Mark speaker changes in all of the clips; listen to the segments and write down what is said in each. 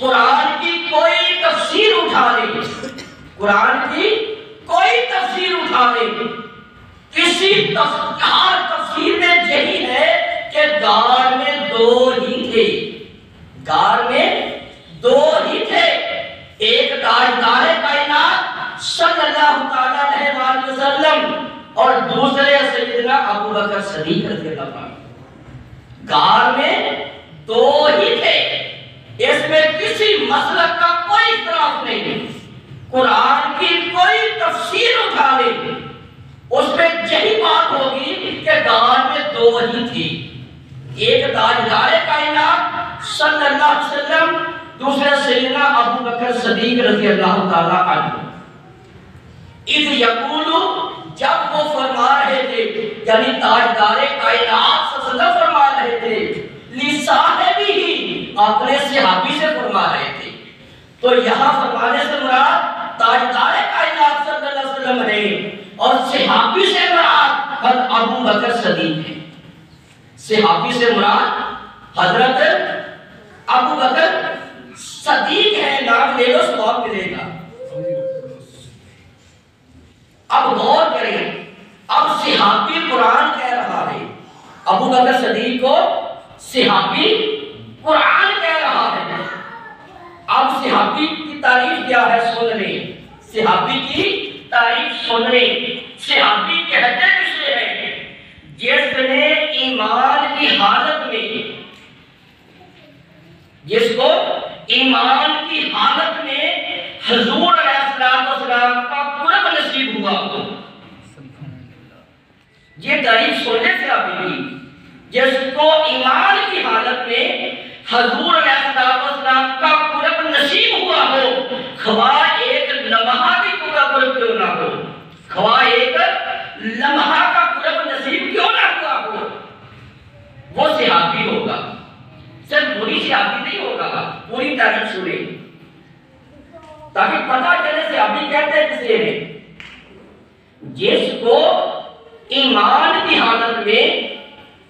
Speaker 1: कुरान की कोई तफसीर उठा ले, कुरान की कोई तफसीर उठा ले, किसी तफसीर में यही है कि गार में दो ही थे, गार में दो ही थे, एक ताजदार कायनात सल्लल्लाहु अलैहि वसल्लम और दूसरे सैयदना अबू बकर सिद्दीक रज़ियल्लाहु अन्हु। गार में दो ही थे, इसमें किसी मसलक का कोई इख्तिलाफ नहीं। कुरान की कोई तफसीर उठा ले, उसमें यही बात होगी कि गार में दो ही थी, एक ताजदार कायनात सल्लल्लाहु अलैहि वसल्लम, दूसरा सैयदना अबू बकर सिद्दीक रज़ियल्लाहु ताला अन्हु। इस यकूलु, जब वो फरमा रहे थे, यानी ताजदार कायनात सल्लल्लाहु फरमा रहे थे, लिसाहिबिही, अपने सहाबी से फरमा रहे थे। तो यहाँ फरमाने से मुराद ताजदार कायनात सल्लल्लाहु अलैहि वसल्लम है और सहाबी से मुराद हज़रत अबू बकर सिद्दीक है। सहाबी से मुराद हजरत अबू बकर सिद्दीक है, नाम ले लो सवाब मिलेगा। अब गौर करें, अब सहाबी कुरान कह रहा है, अबू बकर सिद्दीक को सहाबी कुरान कह रहा है। अब सहाबी की तारीफ क्या है सुन ले, सहाबी की तारीफ सुन ले। सहाबी कहते किसे हैं? जिसने ईमान की हालत में, जिसको ईमान की हालत में हुजूर अलैहिस्सलाम का कुर्ब नसीब हुआ हो। ये तारीफ सुनने से अभी, जिसको ईमान की हालत में हुजूर अलैहिस्सलाम का कुर्ब नसीब हुआ हो, खवा एक लम्हा भी पूरा कुर्ब क्यों ना हो, खवा एक लम्हा का कुर्ब नसीब क्यों ना हुआ हो, वो सहाबी होगा। सिर्फ पूरी सहाबी नहीं होगा, पूरी तारीफ सुने ताकि पता चले सहाबी कहते किसे हैं। जिसको ईमान की हालत में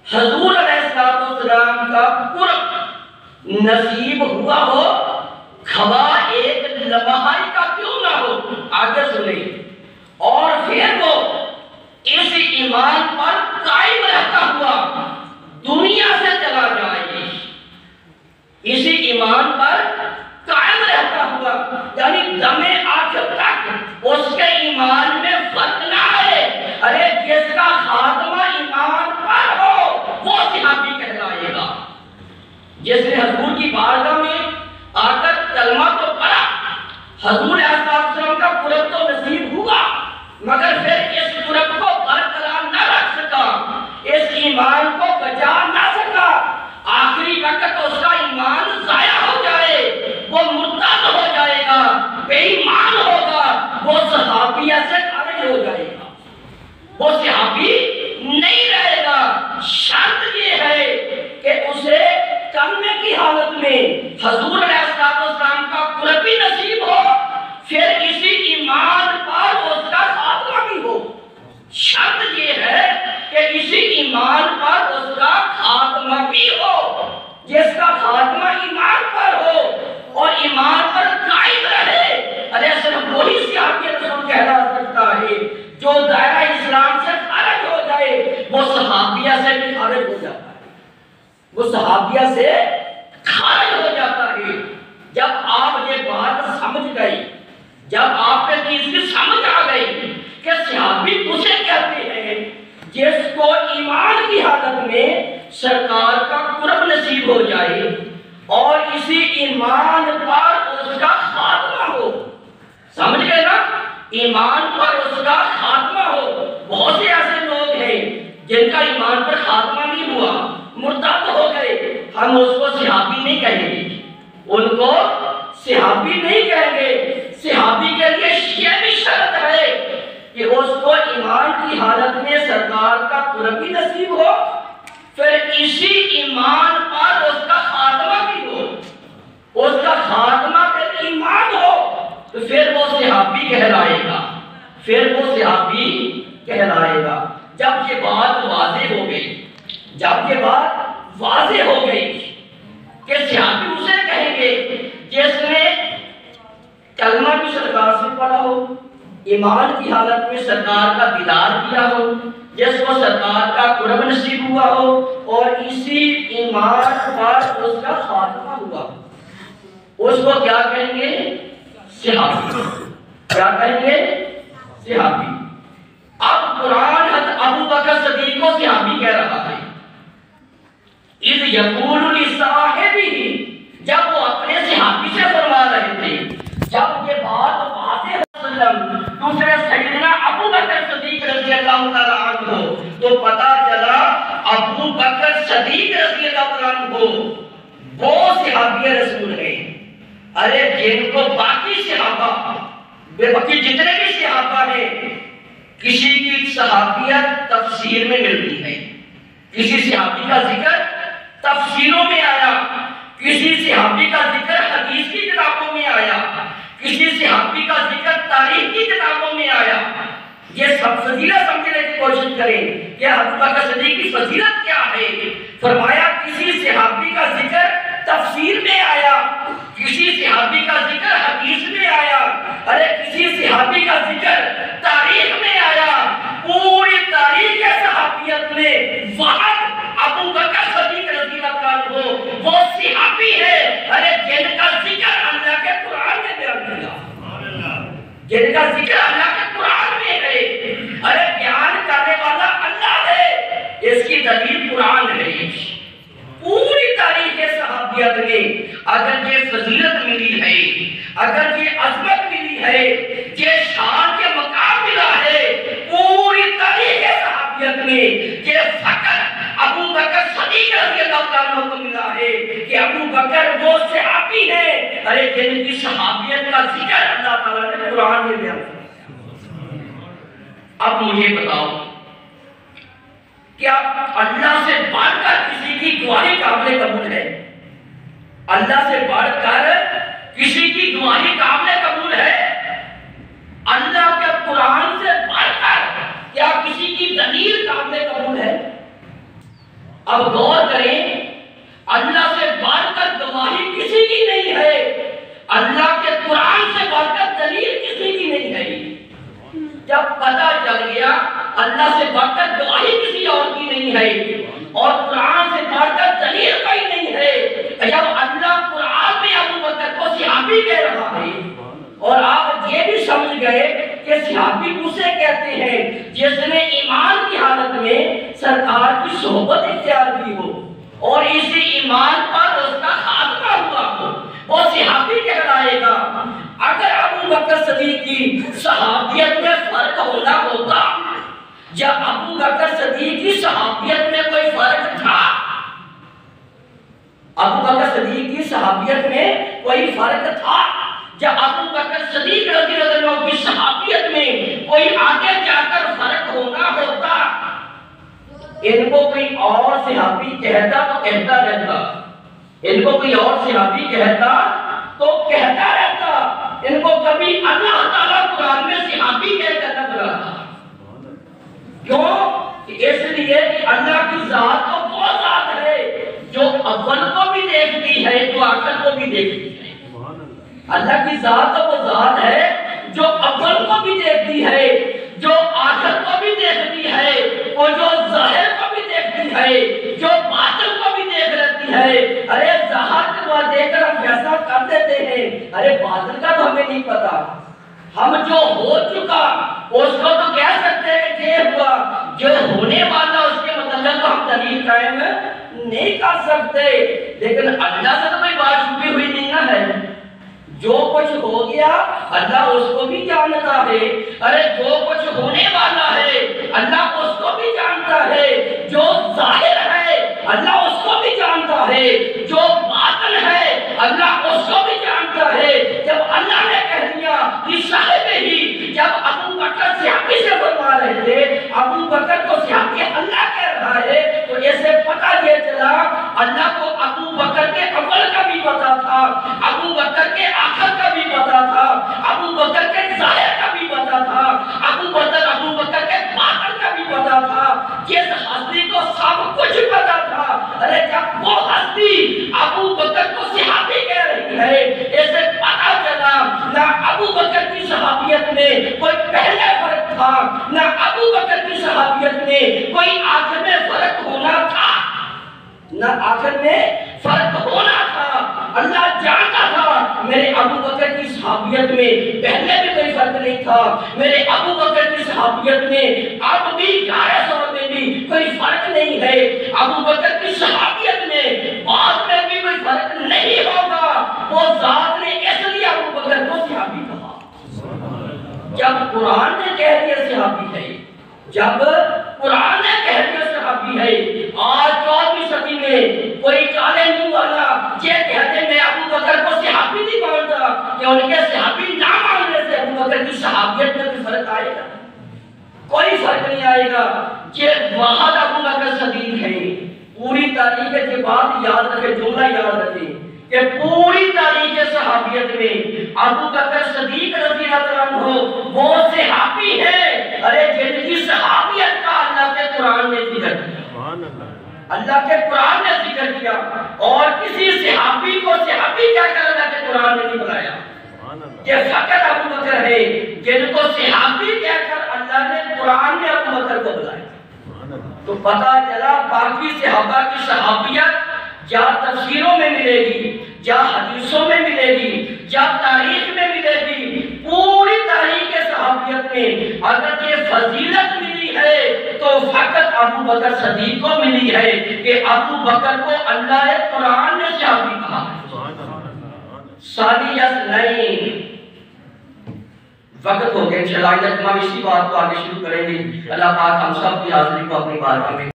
Speaker 1: हुजूर अलैहिस्सलाम का कुर्ब नसीब हुआ हो, खवा एक लम्हा का क्यों ना हो। आगे सुने, और फिर वो इस ईमान पर कायम रहता हुआ दुनिया से चला जाए, इसी ईमान पर कायम रहता हुआ, यानी दमे आखिर तक उसके ईमान में फर्क ना आए। अरे जिसका खात्मा ईमान पर हो वो सहाबी कहलाएगा। जिसने हुजूर की बारगाह में आकर कलमा तो पढ़ा, हुजूर अलैहिस्सलाम का कुर्ब तो नसीब हुआ, मगर फिर इस कुर्ब को बरकरार न रख सका, इस ईमान को बचा न सका, आखिरी वक्त उसका ईमान जाया हो जाए, वो मुर्तद हो जाएगा, बेईमान होगा, वो सहाबिया से खारिज हो जाएगा, वो सहाबी नहीं रहेगा। शर्त ये है कि उसे कलमे की हालत में हुजूर अलैहिस्सलाम का कुर्ब भी नसीब हो, फिर इसी ईमान पर उसका खात्मा भी हो। शर्त ये है कि इसी ईमान पर उसका खात्मा भी हो। जिसका खात्मा ईमान पर हो और ईमान पर कायम रहे, अरे सिर्फ वही सहाबी रसूल कहला सकता है। जो दायरा इस्लाम से खारिज हो जाए वो सहाबिया से भी खारिज हो जाता है, वो सहाबिया से खारिज हो जाता है। जब आप ये बात समझ गए, जब आप पे इसकी समझ आ गई कि सहाबी उसे कहते हैं जिसको ईमान की हालत में सरकार का कुर्ब नसीब हो जाए और इसी ईमान पर उसका खात्मा हो। समझ गए ना, ईमान पर उसका खात्मा हो। बहुत से ऐसे लोग हैं जिनका ईमान पर खात्मा नहीं हुआ, मुर्तद हो गए, हम उसको सहाबी नहीं कहेंगे, उनको सहाबी नहीं कहेंगे। सहाबी के लिए ये भी शर्त है कि उसको ईमान की हालत में सरकार का कुर्ब भी नसीब हो, फिर इसी ईमान पर उसका खात्मा भी हो, उसका खात्मा पर ईमान हो, तो फिर वो सहाबी कहलाएगा, फिर वो सहाबी कहलाएगा। जब ये बात वाज़ेह हो गई, जब ये बात वाज़ेह हो गई कि सहाबी उसे कहेंगे ईमान की हालत में सरकार का दीदार किया हो, जिसको सरकार का कुर्ब नसीब हुआ हो और इसी ईमान पर उसका खात्मा हुआ, उसको क्या कहेंगे? सहाबी। क्या कहेंगे? सहाबी। अब कुरान हज़रत अबू बकर सिद्दीक़ को सहाबी कह रहा है। इस यकूलु लिसाहिबी, जब वो अपने सहाबी से फरमा रहे थे, जब ये बात वाज़ेह दूसरे सैयदना अबू बकर सिद्दीक़ रज़ियल्लाहु ताला अन्हु, तो पता चला अबू बकर सिद्दीक़ रज़ियल्लाहु ताला अन्हु वो सहाबी रसूल है। अरे जिनको बाकी सहाबा, बाकी जितने भी सहाबा हैं, किसी की सहाबियत तफसीर में मिलती है, किसी सहाबी का जिक्र तफसीरों में आया, किसी सहाबी का जिक्र हदीस की किताबों में आया, किसी सहाबी का जिक्र तारीख की किताबों में आया। ये सब फजीलत समझने की कोशिश करें कि अबू बकर सिद्दीक़ की फजीलत क्या है। फरमाया किसी सहाबी का जिक्र तफसीर में आया, किसी सहाबी का जिक्र हदीस में आया, अरे किसी सहाबी का जिक्र तारीख में आया। पूरी तारीख सहाबियत में वहां अबू बकर सिद्दीक़ रज़ियल्लाहु अन्हु वो सहाबी है, अरे जिनका जिक्र अल्लाह के कुरान में बयान किया, जिनका जिक्र अल्लाह के कुरान में है। अरे बयान करने वाला अल्लाह है, इसकी दलील कुरान है। पूरी तारीख सहाबियत में अगर ये फजीलत मिली है, अगर ये अजमत मिली है, ये शान के मकाम मिला है, पूरी तारीख सहाबियत में ये फकत अबू बकर सिद्दीक़ रज़ियल्लाहु अन्हु को मिला है कि अबू बकर वो सहाबी है, अरे जिनकी सहाबियत का जिक्र अल्लाह ताला ने कुरान में बयान किया। अब मुझे बताओ, क्या अल्लाह से बढ़कर किसी की गवाही काबिल कबूल है? अल्लाह से बढ़कर किसी की गवाही काबिल कबूल है? अल्लाह के कुरान से बढ़कर क्या किसी की दलील काबिल कबूल है? अब गौर करें, अल्लाह से बढ़कर गवाही किसी की नहीं है, अल्लाह के कुरान से बढ़कर दलील किसी की नहीं है। जब पता चल गया अल्लाह से बढ़कर गवाही किसी और की नहीं है और कुरान से बढ़कर दलील कोई नहीं है, जब अल्लाह कुरान में अबू बकर को सहाबी कह रहा है, और आप ये भी समझ गए कि सहाबी उसे कहते हैं जिसने ईमान की हालत में सरकार की सोहबत इख्तियार की हो और इसी ईमान पर उसका खात्मा हुआ हो, वो सहाबी कहलाएगा। अगर अबू बकर सिद्दीक़ की सहाबियत में फर्क होना होता, जब अबू बकर सिद्दीक़ की सहाबियत में कोई फर्क था, अबू बकर सिद्दीक़ की सहाबियत में कोई फर्क था, जब अबू बकर सिद्दीक़ रज़ियल्लाहु अन्हु की सहाबियत में कोई आगे जाकर फर्क होना होता, इनको कोई और सहाबी कहता तो कहता रहता, इनको कोई और सहाबी कहता तो कहता रहता, इनको कभी अल्लाह ताला कुरान में सहाबी कहकर न बुलाता। क्यों? इसलिए कि अल्लाह की जात तो वो जात है जो अव्वल को भी देखती है, जो आखिर को भी देखती है। अल्लाह की जात तो वो जात है जो अव्वल को भी देखती है, जो आखिर को भी देखती है, और जो ज़ाहिर को भी देखती है, जो बातिन को भी देख लेती है। अरे ज़ाहिर को देखकर हम फैसला कर देते हैं, अरे बातिन का तो हमें नहीं पता। हम जो हो चुका उसको तो कह सकते हैं कि ये हुआ, जो होने वाला उसके मतलब तो हम दलील कायम नहीं कर सकते। लेकिन अल्लाह से तो कोई बात छुपी हुई नहीं ना है, जो कुछ हो गया अल्लाह उसको भी जानता है। अरे जो कुछ होने वाला है अल्लाह उसको भी जानता है, जो जाहिर है अल्लाह उसको भी जानता है, जो बातिन है अल्लाह उसको भी जानता है। जब अल्लाह ने कह दिया कि साहिब ही, जब अबू बकर सहाबी से फरमा रहे थे, अबू बकर को सहाबी अल्लाह कह रहा है, तो ऐसे पता ये चला अल्लाह को अबू बकर के अव्वल का भी पता था, अबू बकर के आखिर का भी पता था, अबू बकर के ज़ाहिर का भी पता था, अबू बकर के बातिन का भी पता था। जिस हस्ती को सब कुछ पता था, अरे जब वो हस्ती अबू बकर को सहाबी कह रही है, ऐसे पता चला ना अबू बकर की सहाबियत में कोई ना आखिर में फर्क होना था। अल्लाह जानता था मेरे अबू बकर की सहाबियत में पहले भी कोई फर्क नहीं था, मेरे अबू बकर की सहाबियत में अब भी 1100 में भी कोई फर्क नहीं है, अबू बकर की सहाबियत में बाद में भी कोई फर्क नहीं होगा। वो जात ने इसलिए अबू बकर को सहाबी कहा। जब कुरान ने कह दिया सहाबी है, जब कुरान ने कह दिया सहाबी है, आज 14वीं सदी में कोई काले मुंह वाला ये कहते मैं अबू बकर को सहाबी नहीं मानता कि उनके सहाबी ना मानने से अबू बकर की सहाबियत में कोई फर्क आएगा? कोई फर्क नहीं आएगा। ये वाहद अबू बकर सदीक है। पूरी तारीख के बाद याद रखे, जुमला याद रखे कि पूरी तारीख सहाबियत में अबू बकर सदीक रज़ी अल्लाह अन्हु वो सहाबी है, अरे जिनकी सहाबियत का अल्लाह के कुरान ने जिक्र किया, अल्लाह के कुरान ने जिक्र किया, और किसी सहाबी को सहाबी कहकर अल्लाह के कुरान ने नहीं बुलाया। ये फकत अबू बकर है जिनको सहाबी कहकर अल्लाह ने कुरान में अबू बकर को बुलाया। तो पता चला बाकी सहाबा की सहाबियत या तफसीरों में मिलेगी, या हदीसों में मिलेगी, या तारीख में मिलेगी। पूरी तारीख के सहाबियत में अगर ये फजीलत मिली है तो फकत अबू बकर सदीक को मिली है कि अबू बकर को अल्लाह ने कुरान में सहाबी कहा। सादियत नहीं, वक्त हो गया। इंशाअल्लाह इसी बात को आगे शुरू करेंगे। अल्लाह पाक हम सब की हाजिरी को अपनी बात में